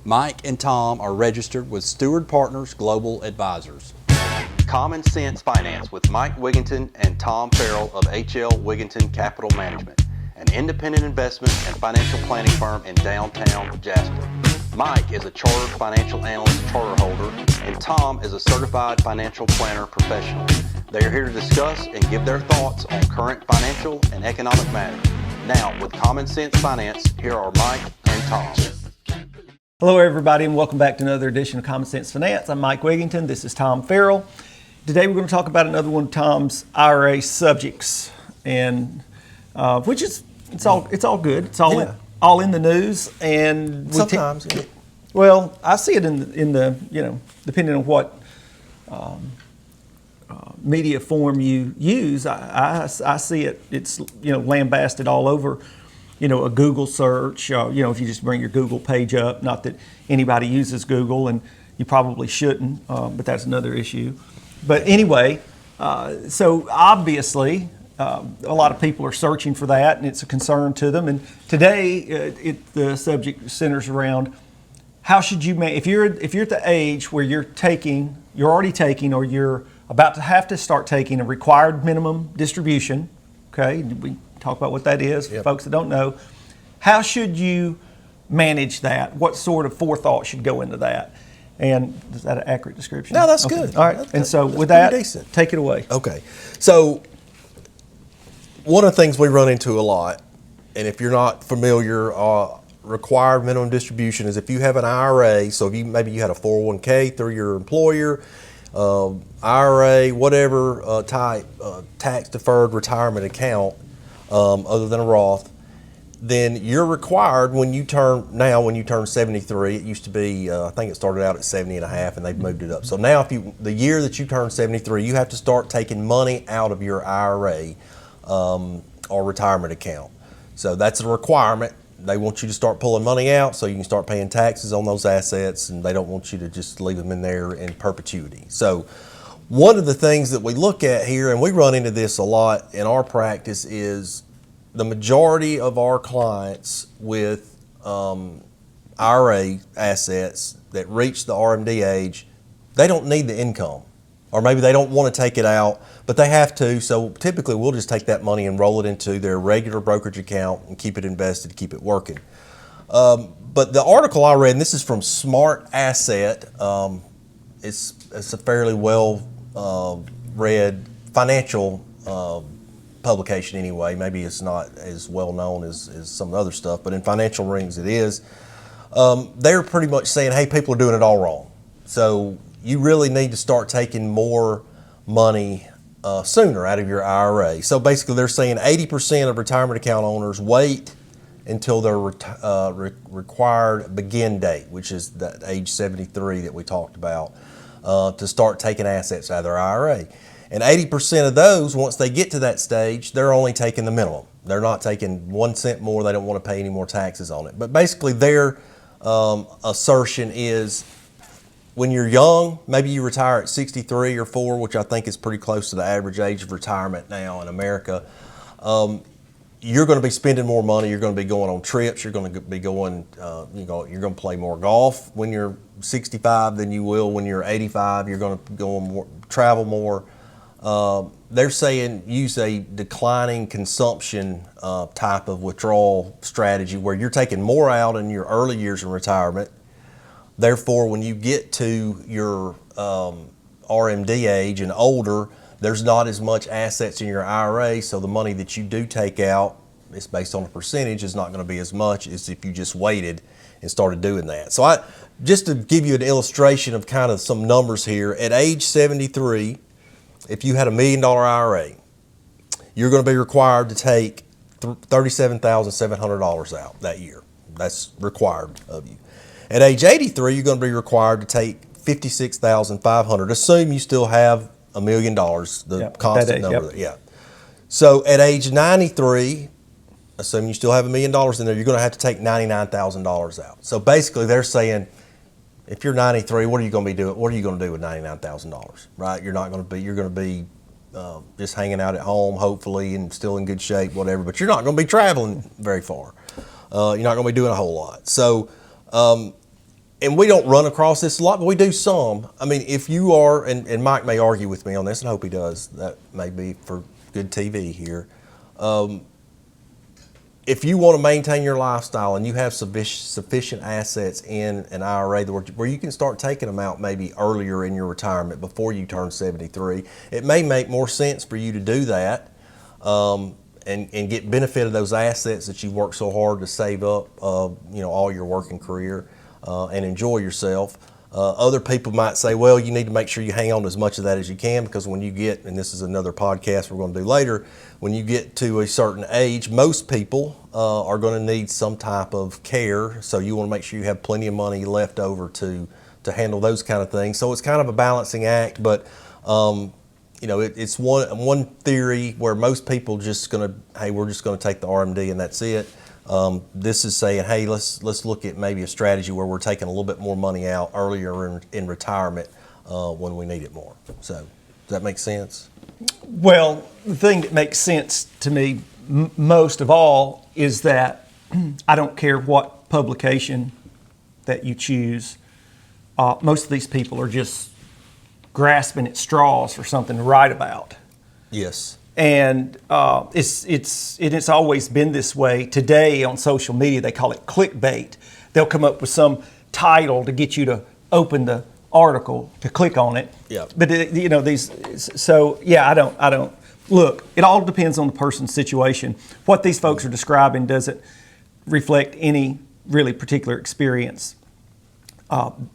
Mike and Tom are registered with Steward Partners Global Advisors. Common Sense Finance with Mike Wiginton and Tom Farrell of HL Wiginton Capital Management, an independent investment and financial planning firm in downtown Jasper. Mike is a chartered financial analyst charter holder, and Tom is a certified financial planner professional. They are here to discuss and give their thoughts on current financial and economic matters. Now, with Common Sense Finance, here are Mike and Tom. Hello, everybody, and welcome back to another edition of Common Sense Finance. I'm Mike Wiginton. This is Tom Farrell. Today, we're going to talk about another one of Tom's IRA subjects, and which is it's all good. It's all in the news, and sometimes. Well, I see it in the depending on what media form you use, I see it. It's lambasted all over. A Google search. If you just bring your Google page up, not that anybody uses Google, and you probably shouldn't, but that's another issue. But anyway, so obviously, a lot of people are searching for that, and it's a concern to them. And today, the subject centers around how should you if you're at the age where you're already taking, or you're about to have to start taking a required minimum distribution. Okay, we talk about what that is for folks that don't know. How should you manage that? What sort of forethought should go into that? And is that an accurate description? No, that's okay. good. All right, that's with that, decent. Take it away. Okay, so one of the things we run into a lot, and if you're not familiar, required minimum distribution is if you have an IRA. So if maybe you had a 401k through your employer, IRA, whatever type tax-deferred retirement account, other than a Roth, then you're required when you turn 73. It used to be, I think it started out at 70 and a half, and they've moved it up. So now, the year that you turn 73, you have to start taking money out of your IRA or retirement account. So that's a requirement. They want you to start pulling money out so you can start paying taxes on those assets, and they don't want you to just leave them in there in perpetuity. So one of the things that we look at here, and we run into this a lot in our practice, is the majority of our clients with IRA assets that reach the RMD age, they don't need the income. Or maybe they don't want to take it out, but they have to. So typically we'll just take that money and roll it into their regular brokerage account and keep it invested, keep it working. But the article I read, and this is from Smart Asset, it's a fairly well read financial publication anyway. Maybe it's not as well known as some other stuff, but in financial rings it is. They're pretty much saying, hey, people are doing it all wrong. So you really need to start taking more money sooner out of your IRA. So basically they're saying 80% of retirement account owners wait until their required begin date, which is that age 73 that we talked about, to start taking assets out of their IRA. And 80% of those, once they get to that stage, they're only taking the minimum. They're not taking 1 cent more. They don't want to pay any more taxes on it. But basically their assertion is, when you're young, maybe you retire at 63 or 4, which I think is pretty close to the average age of retirement now in America. You're going to be spending more money. You're going to be going on trips. You're going to be going, you're going to play more golf when you're 65 than you will when you're 85. You're going to go more, travel more. They're saying use a declining consumption type of withdrawal strategy where you're taking more out in your early years in retirement. Therefore, when you get to your RMD age and older, there's not as much assets in your IRA, so the money that you do take out, it's based on a percentage, is not going to be as much as if you just waited and started doing that. So just to give you an illustration of kind of some numbers here, at age 73, if you had $1 million IRA, you're going to be required to take $37,700 out that year. That's required of you. At age 83, you're going to be required to take $56,500. Assume you still have $1 million, the constant number. Yeah. So at age 93, assume you still have $1 million in there, you're going to have to take $99,000 out. So basically, they're saying, if you're 93, what are you going to be doing? What are you going to do with $99,000? Right? You're going to be just hanging out at home, hopefully, and still in good shape, whatever. But you're not going to be traveling very far. You're not going to be doing a whole lot. So at and we don't run across this a lot, but we do some. I mean, if you are, and Mike may argue with me on this, and I hope he does, that may be for good TV here. If you want to maintain your lifestyle and you have sufficient assets in an IRA where you can start taking them out maybe earlier in your retirement before you turn 73, it may make more sense for you to do that and get benefit of those assets that you've worked so hard to save up, all your working career and enjoy yourself. Other people might say, well, you need to make sure you hang on to as much of that as you can, because when you get, and this is another podcast we're going to do later, when you get to a certain age, most people are going to need some type of care. So you want to make sure you have plenty of money left over to handle those kind of things. So it's kind of a balancing act, but it's one theory where most people just going to, hey, we're just going to take the RMD and that's it. This is saying, hey, let's look at maybe a strategy where we're taking a little bit more money out earlier in retirement when we need it more. So does that make sense? Well, the thing that makes sense to me most of all is that I don't care what publication that you choose. Most of these people are just grasping at straws for something to write about. Yes. And it's always been this way. Today on social media, they call it clickbait. They'll come up with some title to get you to open the article to click on it. Yeah. But I don't look. It all depends on the person's situation. What these folks are describing doesn't reflect any really particular experience that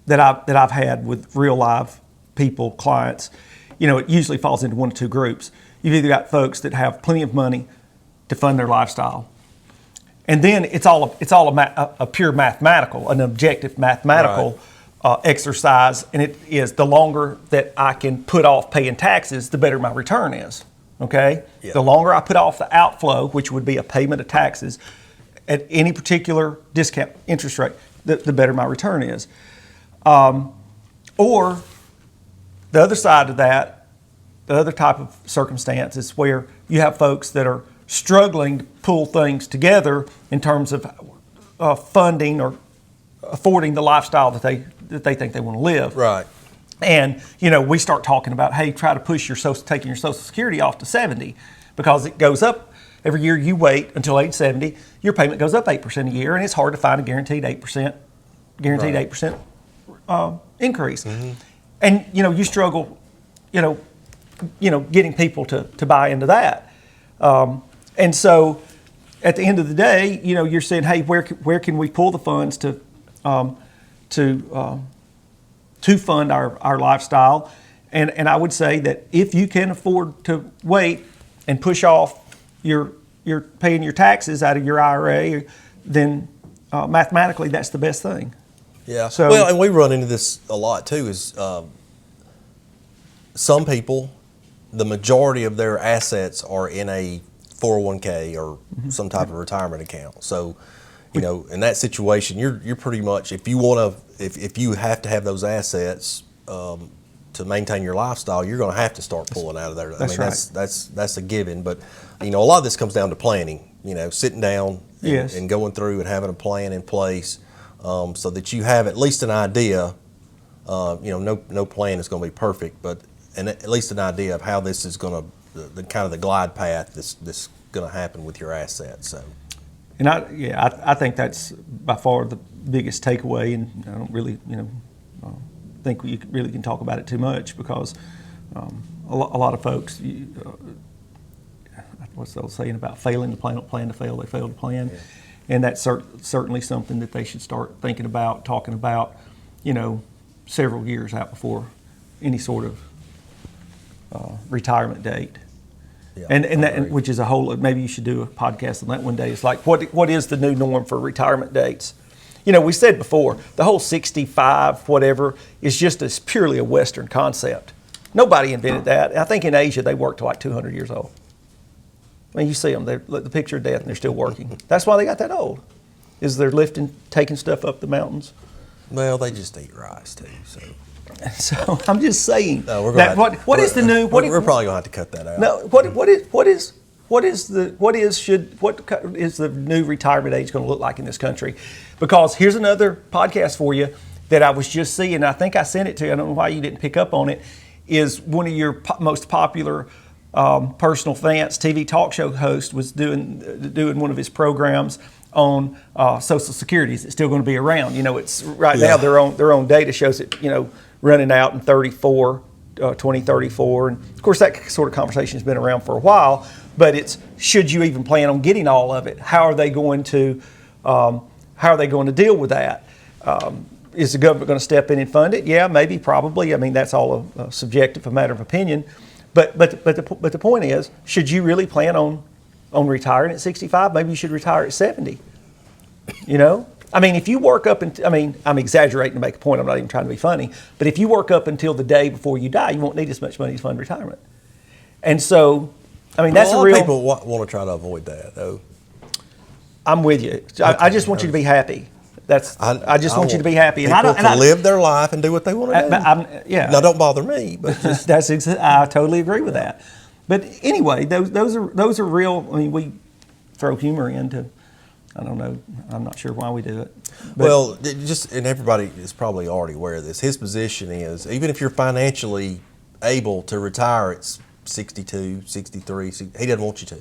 I've had with real live people, clients. It usually falls into one of two groups. You've either got folks that have plenty of money to fund their lifestyle, and then it's all a pure mathematical, an objective mathematical exercise, and it is the longer that I can put off paying taxes, the better my return is. Okay, yeah. The longer I put off the outflow, which would be a payment of taxes at any particular discount interest rate, the better my return is. Or the other side of that, the other type of circumstance is where you have folks that are struggling to pull things together in terms of funding or affording the lifestyle that they think they want to live. Right. And we start talking about, hey, try to push taking your Social Security off to 70, because it goes up every year. You wait until age 70, your payment goes up 8% a year, and it's hard to find a guaranteed 8% increase. Mm-hmm. And you struggle, getting people to buy into that. And so, at the end of the day, you're saying, hey, where can we pull the funds to fund our lifestyle? And I would say that if you can afford to wait and push off your paying your taxes out of your IRA, then mathematically that's the best thing. Yeah. So, well, and we run into this a lot too. Is some people, the majority of their assets are in a 401k or some type of retirement account. So, in that situation, you're pretty much, if you have to have those assets to maintain your lifestyle, you're going to have to start pulling out of there. That's a given. But a lot of this comes down to planning. Sitting down and going through and having a plan in place. So that you have at least an idea. No plan is going to be perfect, but at least an idea of how this is going to, the kind of the glide path this going to happen with your assets. So, and I think that's by far the biggest takeaway, and I don't really think we really can talk about it too much, because a lot of folks, what's the old saying about failing to plan to fail, they fail to plan. Yeah. And that's certainly something that they should start thinking about, talking about, several years out before any sort of retirement date. Yeah, and that, which is a whole, maybe you should do a podcast on that one day. It's like, what is the new norm for retirement dates? We said before, the whole 65 whatever is just purely a Western concept. Nobody invented that. I think in Asia they work to like 200 years old. I mean, you see them, the picture of death, and they're still working. That's why they got that old, is they're taking stuff up the mountains. Well, they just eat rice too. So I'm just saying. No, we're that what is the new? We're probably gonna have to cut that out. No, what is what is the new retirement age going to look like in this country? Because here's another podcast for you that I was just seeing. I think I sent it to you. I don't know why you didn't pick up on it. Is one of your most popular personal finance TV talk show host was doing one of his programs on Social Security. Is it still going to be around? It's right now their own data shows it running out in 2034, and of course that sort of conversation has been around for a while. But it's, should you even plan on getting all of it? How are they going to deal with that? Is the government going to step in and fund it? Yeah, maybe, probably. I mean, that's all a subjective, a matter of opinion. But the point is, should you really plan on retiring at 65? Maybe you should retire at 70. I mean, if you work up until, I'm exaggerating to make a point. I'm not even trying to be funny. But if you work up until the day before you die, you won't need as much money to fund retirement. And so, that's a real. A lot of people want to try to avoid that, though. I'm with you. I just want you to be happy. I just want you to be happy, and I live their life and do what they want to do. Yeah. Now, don't bother me, but just. I totally agree with that. But anyway, those are real. I mean, we throw humor into. I don't know. I'm not sure why we do it. But, and everybody is probably already aware of this. His position is, even if you're financially able to retire at 62, 63, he doesn't want you to.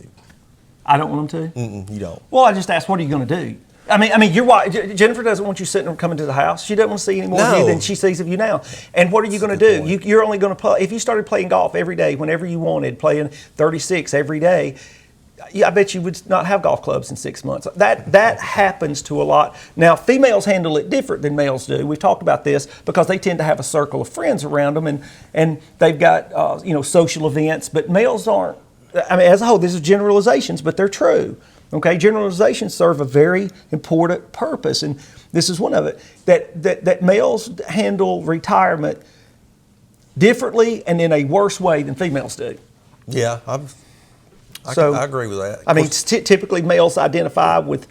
I don't want him to? You don't. Well, I just asked, what are you going to do? I mean, your wife, Jennifer doesn't want you sitting or coming to the house. She doesn't want to see any more of you than she sees of you now. And what are you going to do? You're only going to play, if you started playing golf every day, whenever you wanted, playing 36 every day, I bet you would not have golf clubs in 6 months. That happens to a lot. Now, females handle it different than males do. We've talked about this because they tend to have a circle of friends around them, and they've got social events. But males aren't. I mean, as a whole, this is generalizations, but they're true. Okay, generalizations serve a very important purpose, and this is one of it. That males handle retirement differently and in a worse way than females do. Yeah, I agree with that. I mean, typically males identify with,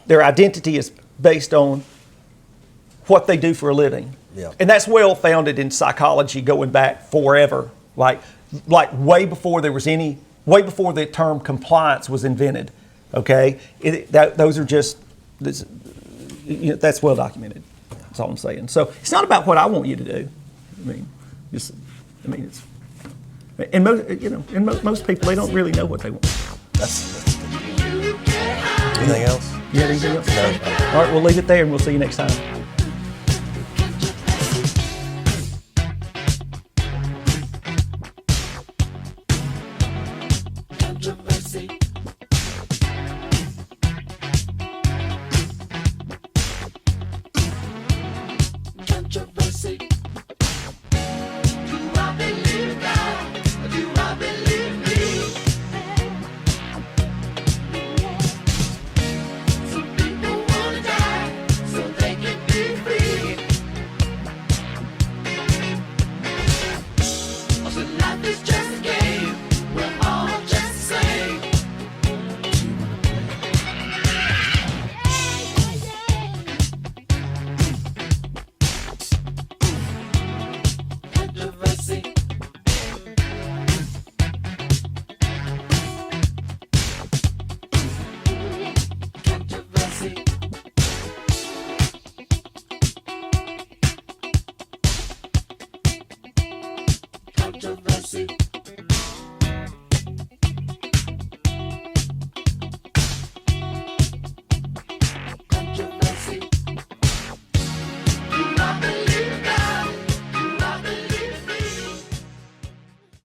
their identity is based on what they do for a living. Yeah. And that's well founded in psychology going back forever, like way before the term compliance was invented. Okay, those are just, that's well documented. That's all I'm saying. So it's not about what I want you to do. It's. And most people, they don't really know what they want. That's good. Anything else? You have anything else? No. All right, we'll leave it there and we'll see you next time.